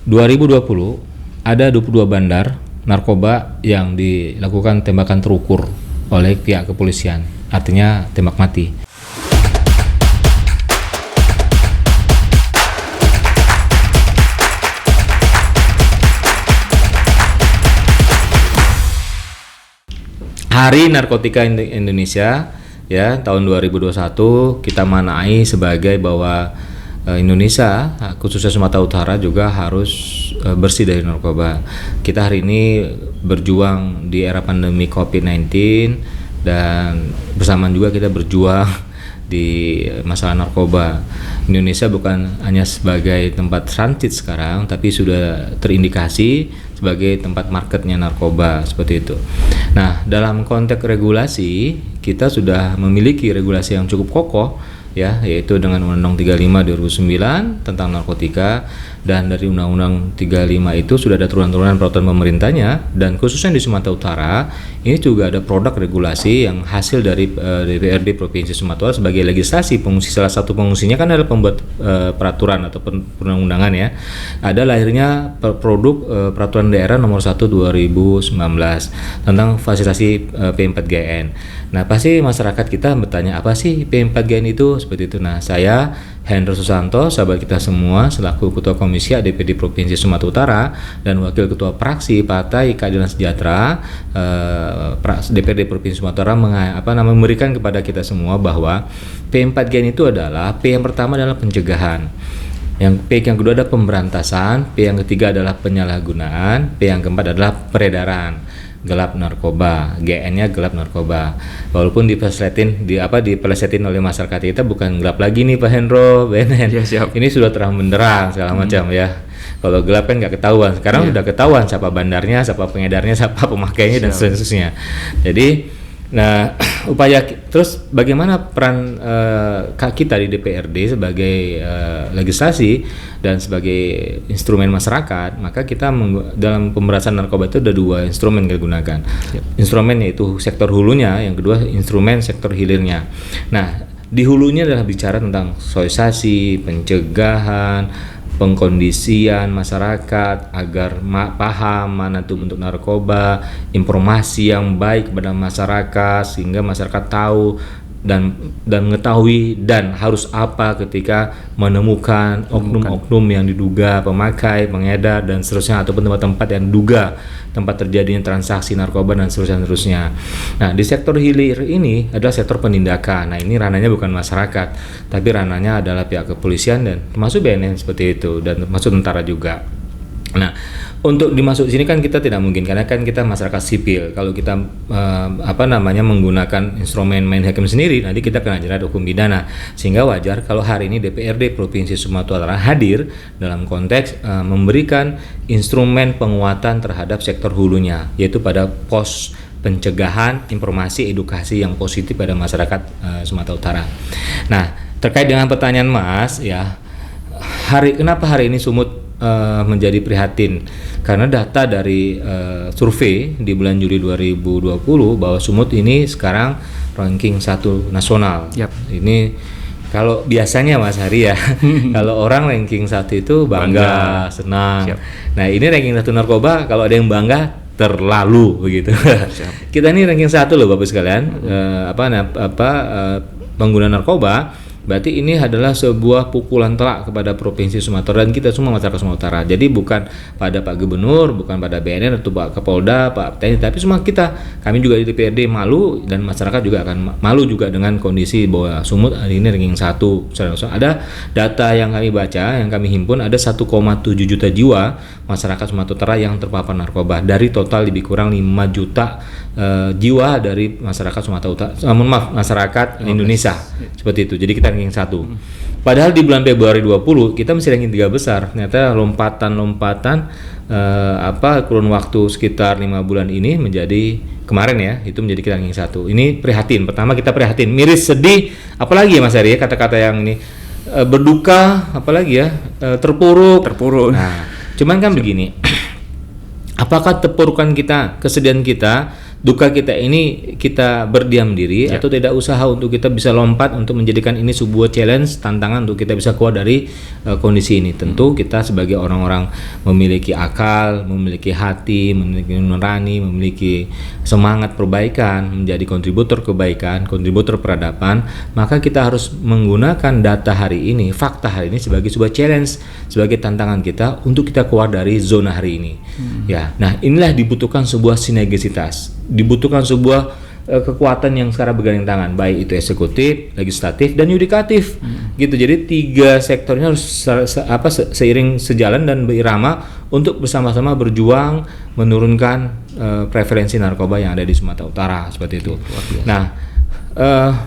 2020 ada 22 bandar narkoba yang dilakukan tembakan terukur oleh pihak kepolisian, artinya tembak mati. Hari Narkotika Indonesia ya tahun 2021 kita manai sebagai bahwa Indonesia khususnya Sumatera Utara juga harus bersih dari narkoba. Kita hari ini berjuang di era pandemi COVID-19 dan bersamaan juga kita berjuang di masalah narkoba. Indonesia bukan hanya sebagai tempat transit sekarang, tapi sudah terindikasi sebagai tempat marketnya narkoba, seperti itu. Nah, dalam konteks regulasi, kita sudah memiliki regulasi yang cukup kokoh, ya, yaitu dengan Undang-Undang 35 2009 tentang narkotika, dan dari Undang-Undang 35 itu sudah ada turunan-turunan peraturan pemerintahnya, dan khususnya di Sumatera Utara ini juga ada produk regulasi yang hasil dari DPRD Provinsi Sumatera Utara sebagai legislasi fungsi. Salah satu fungsinya kan adalah pembuat peraturan atau perundang-undangan, ya. Ada lahirnya produk peraturan daerah nomor 1 2019 tentang fasilitasi P4GN. Nah, pasti masyarakat kita bertanya, apa sih P4GN itu? Seperti itu. Nah, saya Hendro Susanto, sahabat kita semua, selaku Ketua Komisi DPD Provinsi Sumatera Utara dan Wakil Ketua Praksi Partai Keadilan Sejahtera DPD Provinsi Sumatera Utara, memberikan kepada kita semua bahwa P4GN itu adalah P yang pertama adalah pencegahan, yang P yang kedua adalah pemberantasan, P yang ketiga adalah penyalahgunaan, P yang keempat adalah peredaran gelap narkoba, GN-nya gelap narkoba. Walaupun dipelesetin oleh masyarakat kita, bukan gelap lagi nih Pak Hendro, BNN. Ya, siap. Ini sudah terang benderang segala macam, ya. Kalau gelap kan nggak ketahuan. Sekarang sudah ketahuan siapa bandarnya, siapa pengedarnya, siapa pemakainya, dan seterusnya. Jadi, nah, upaya terus bagaimana peran kita di DPRD sebagai legislasi dan sebagai instrumen masyarakat, maka kita dalam pemberantasan narkoba itu ada dua instrumen kita gunakan. Instrumen yaitu sektor hulunya, yang kedua instrumen sektor hilirnya. Nah, di hulunya adalah bicara tentang sosialisasi, pencegahan, pengkondisian masyarakat agar paham mana itu bentuk narkoba, informasi yang baik kepada masyarakat sehingga masyarakat tahu dan mengetahui dan harus apa ketika menemukan oknum-oknum yang diduga pemakai, pengedar, dan seterusnya, ataupun tempat-tempat yang diduga tempat terjadinya transaksi narkoba dan seterusnya. Nah, di sektor hilir ini adalah sektor penindakan. Nah, ini ranahnya bukan masyarakat, tapi ranahnya adalah pihak kepolisian dan termasuk BNN seperti itu, dan termasuk tentara juga. Nah, untuk dimasuk sini kan kita tidak mungkin, karena kan kita masyarakat sipil. Kalau kita menggunakan instrumen main hakim sendiri, nanti kita kena jerat hukum pidana. Sehingga wajar kalau hari ini DPRD Provinsi Sumatera Utara hadir dalam konteks memberikan instrumen penguatan terhadap sektor hulunya, yaitu pada pos pencegahan, informasi, edukasi yang positif pada masyarakat Sumatera Utara. Nah, terkait dengan pertanyaan Mas, ya, kenapa hari ini Sumut menjadi prihatin, karena data dari survei di bulan Juli 2020 bahwa Sumut ini sekarang ranking 1 nasional. Ini kalau biasanya Mas Hari, ya, kalau orang ranking 1 itu bangga, senang. Nah, ini ranking 1 narkoba, kalau ada yang bangga terlalu begitu. Kita ini ranking 1 loh Bapak sekalian. Pengguna narkoba. Berarti ini adalah sebuah pukulan telak kepada Provinsi Sumatera dan kita semua masyarakat Sumatera Utara. Jadi bukan pada Pak Gubernur, bukan pada BNN atau Pak Kapolda, Pak TNI, tapi semua kami juga di DPRD malu, dan masyarakat juga akan malu juga dengan kondisi bahwa Sumut hari ini ranking 1. Ada data yang kami baca, yang kami himpun, ada 1,7 juta jiwa masyarakat Sumatera Utara yang terpapar narkoba dari total lebih kurang 5 juta jiwa dari masyarakat Sumatera Utara, masyarakat Indonesia, seperti itu. Jadi kita ranking 1. Padahal di bulan Februari 20 kita masih ranking 3 besar. Ternyata lompatan kurun waktu sekitar 5 bulan ini menjadi kemarin, ya, itu menjadi ranking 1. Ini prihatin. Pertama kita prihatin, miris, sedih, apalagi ya Mas Ari, ya, kata-kata yang ini berduka, apalagi ya, terpuruk. Nah, cuman kan begini. Apakah terpurukan kita, kesedihan kita duka kita ini kita berdiam diri atau tidak usaha untuk kita bisa lompat untuk menjadikan ini sebuah challenge, tantangan untuk kita bisa keluar dari kondisi ini. Tentu kita sebagai orang-orang memiliki akal, memiliki hati, memiliki nurani, memiliki semangat perbaikan, menjadi kontributor kebaikan, kontributor peradaban, maka kita harus menggunakan data hari ini, fakta hari ini sebagai sebuah challenge, sebagai tantangan kita untuk kita keluar dari zona hari ini. Ya, nah inilah dibutuhkan sebuah sinergisitas, dibutuhkan sebuah kekuatan yang sekarang bergandeng tangan, baik itu eksekutif, legislatif, dan yudikatif, gitu. Jadi 3 sektornya harus seiring sejalan dan berirama untuk bersama-sama berjuang menurunkan prevalensi narkoba yang ada di Sumatera Utara, seperti itu. Nah,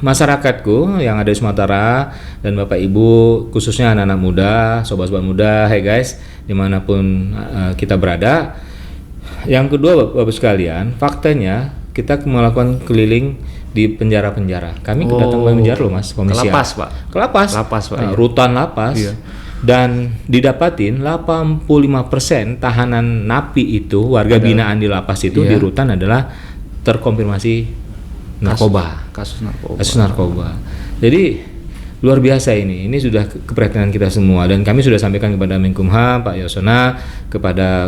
masyarakatku yang ada di Sumatera dan Bapak Ibu, khususnya anak-anak muda, sobat-sobat muda, hey guys, dimanapun kita berada. Yang kedua, Bapak sekalian, faktanya kita melakukan keliling di penjara-penjara. Kami datang ke penjara loh, Mas, komisi. Ke lapas, Pak. Rutan lapas. Iya. Dan didapatin 85% tahanan napi itu, warga binaan di lapas itu, di rutan adalah terkonfirmasi narkoba. Kasus narkoba. Jadi luar biasa ini sudah keperhatian kita semua, dan kami sudah sampaikan kepada Menkumham, Pak Yasona, kepada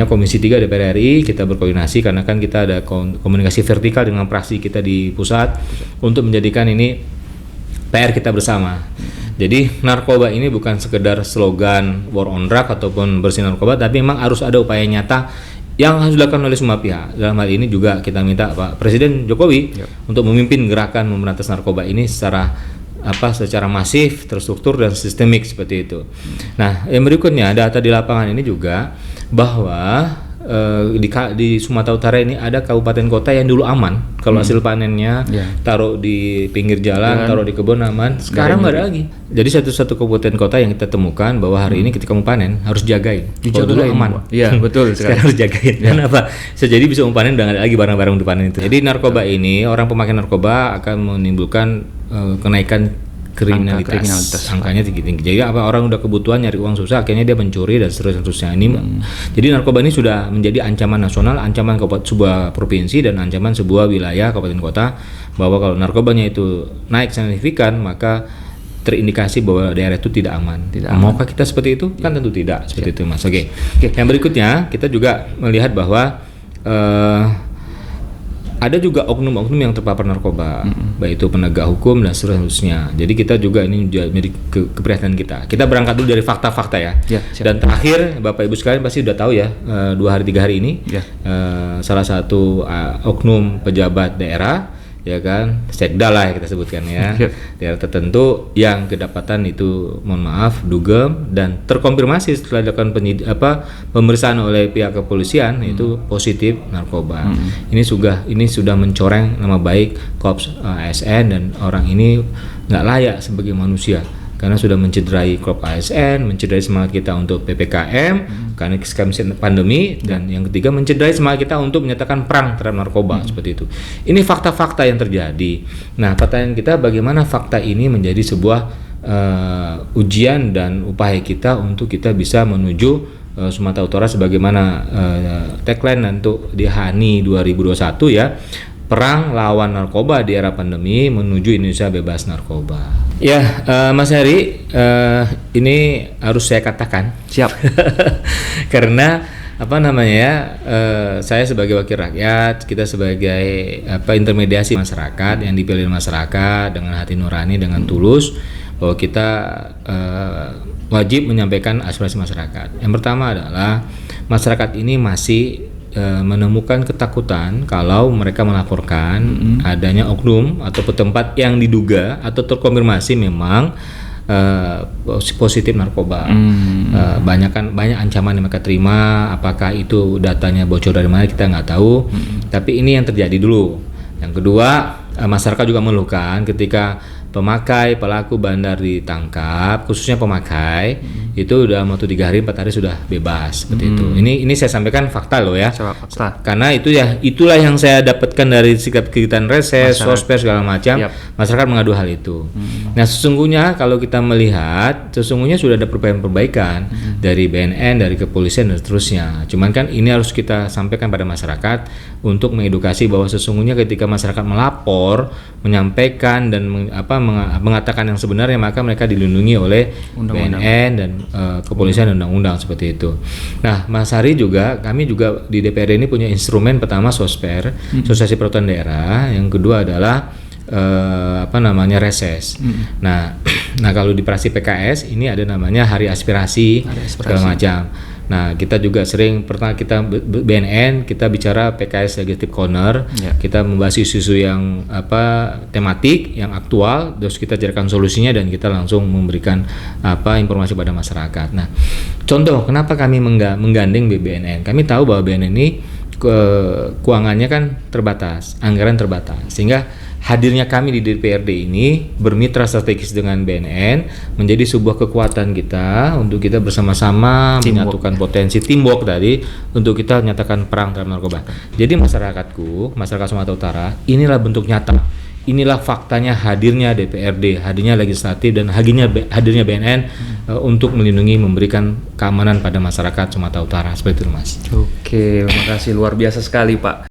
Komisi 3 DPR RI. Kita berkoordinasi karena kan kita ada komunikasi vertikal dengan praksi kita di pusat untuk menjadikan ini PR kita bersama. Jadi narkoba ini bukan sekedar slogan war on drug ataupun bersih narkoba, tapi memang harus ada upaya nyata yang harus dilakukan oleh semua pihak. Dalam hal ini juga kita minta Pak Presiden Jokowi untuk memimpin gerakan memberantas narkoba ini secara masif, terstruktur, dan sistemik seperti itu. Nah, yang berikutnya data di lapangan ini juga bahwa di Sumatera Utara ini ada kabupaten kota yang dulu aman kalau hasil panennya taruh di pinggir jalan, taruh di kebun aman. Sekarang nggak ada lagi. Jadi satu kabupaten kota yang kita temukan bahwa hari ini ketika mau panen harus jagain. Kalau dulu aman. Iya, betul. Sekarang harus jagain. Kenapa? Jadi bisa mau panen udah nggak ada lagi barang-barang di panen itu. Jadi narkoba ini, orang pemakai narkoba akan menimbulkan kenaikan kriminalitas. Angkanya tinggi. Jadi orang udah kebutuhan nyari uang susah, akhirnya dia mencuri dan seterusnya. Jadi narkoba ini sudah menjadi ancaman nasional, ancaman sebuah provinsi, dan ancaman sebuah wilayah kabupaten kota, bahwa kalau narkobanya itu naik signifikan maka terindikasi bahwa daerah itu tidak aman. Maukah kita seperti itu? Kan tentu tidak seperti itu, Mas. Oke. Yang berikutnya kita juga melihat bahwa ada juga oknum-oknum yang terpapar narkoba, baik itu penegak hukum dan seterusnya. Jadi kita juga ini menjadi keprihatinan kita. Kita berangkat dulu dari fakta-fakta ya. Dan terakhir, Bapak Ibu sekalian pasti sudah tahu ya, 2-3 hari ini salah satu oknum pejabat daerah, ya kan, sekda lah kita sebutkan ya, daerah tertentu yang kedapatan itu, mohon maaf, dugem dan terkonfirmasi setelah dilakukan pemeriksaan oleh pihak kepolisian itu positif narkoba. Ini sudah mencoreng nama baik Korps ASN, dan orang ini nggak layak sebagai manusia karena sudah mencederai Korps ASN, mencederai semangat kita untuk PPKM karena kondisi pandemi, dan yang ketiga mencederai semangat kita untuk menyatakan perang terhadap narkoba seperti itu. Ini fakta-fakta yang terjadi. Nah, pertanyaan kita, bagaimana fakta ini menjadi sebuah ujian dan upaya kita untuk kita bisa menuju Sumatera Utara sebagaimana tagline untuk di HANI 2021 ya, perang lawan narkoba di era pandemi menuju Indonesia bebas narkoba. Ya, Mas Heri, ini harus saya katakan. Siap. Karena saya sebagai wakil rakyat, kita sebagai intermediasi masyarakat yang dipilih masyarakat dengan hati nurani, dengan tulus, bahwa kita wajib menyampaikan aspirasi masyarakat. Yang pertama adalah masyarakat ini masih menemukan ketakutan kalau mereka melaporkan adanya oknum atau tempat yang diduga atau terkonfirmasi memang positif narkoba. Banyak ancaman yang mereka terima. Apakah itu datanya bocor dari mana kita nggak tahu. Tapi ini yang terjadi dulu. Yang kedua, masyarakat juga mengeluhkan ketika pemakai pelaku bandar ditangkap, khususnya pemakai, itu dalam waktu 3 hari 4 hari sudah bebas seperti itu. Ini saya sampaikan fakta loh ya. Fakta. Karena itulah yang saya dapatkan dari sikap kegiatan reses, sosper segala macam. Masyarakat mengadu hal itu. Nah, sesungguhnya kalau kita melihat, sesungguhnya sudah ada perbaikan dari BNN, dari kepolisian dan seterusnya. Cuman kan ini harus kita sampaikan pada masyarakat untuk mengedukasi bahwa sesungguhnya ketika masyarakat melapor, menyampaikan dan mengatakan yang sebenarnya, maka mereka dilindungi oleh BNN dan kepolisian dan undang-undang seperti itu. Nah, Mas Hari juga, kami juga di DPRD ini punya instrumen pertama sosper, Asosiasi Perwakilan Daerah, yang kedua adalah reses. Nah, kalau di praksi PKS ini ada namanya Hari Aspirasi. Segala macam. Nah, kita juga sering pernah kita BNN kita bicara PKS Legislative Corner, kita membahas isu-isu yang tematik, yang aktual, terus kita carikan solusinya dan kita langsung memberikan informasi pada masyarakat. Nah, contoh kenapa kami menggandeng BNN? Kami tahu bahwa BNN ini keuangannya kan terbatas, anggaran terbatas, sehingga hadirnya kami di DPRD ini bermitra strategis dengan BNN menjadi sebuah kekuatan kita untuk kita bersama-sama menyatukan potensi teamwork tadi untuk kita nyatakan perang terhadap narkoba. Jadi masyarakat Sumatera Utara, inilah bentuk nyata, inilah faktanya hadirnya DPRD, hadirnya legislatif dan hadirnya BNN untuk melindungi, memberikan keamanan pada masyarakat Sumatera Utara seperti itu, Mas. Oke, terima kasih, luar biasa sekali Pak.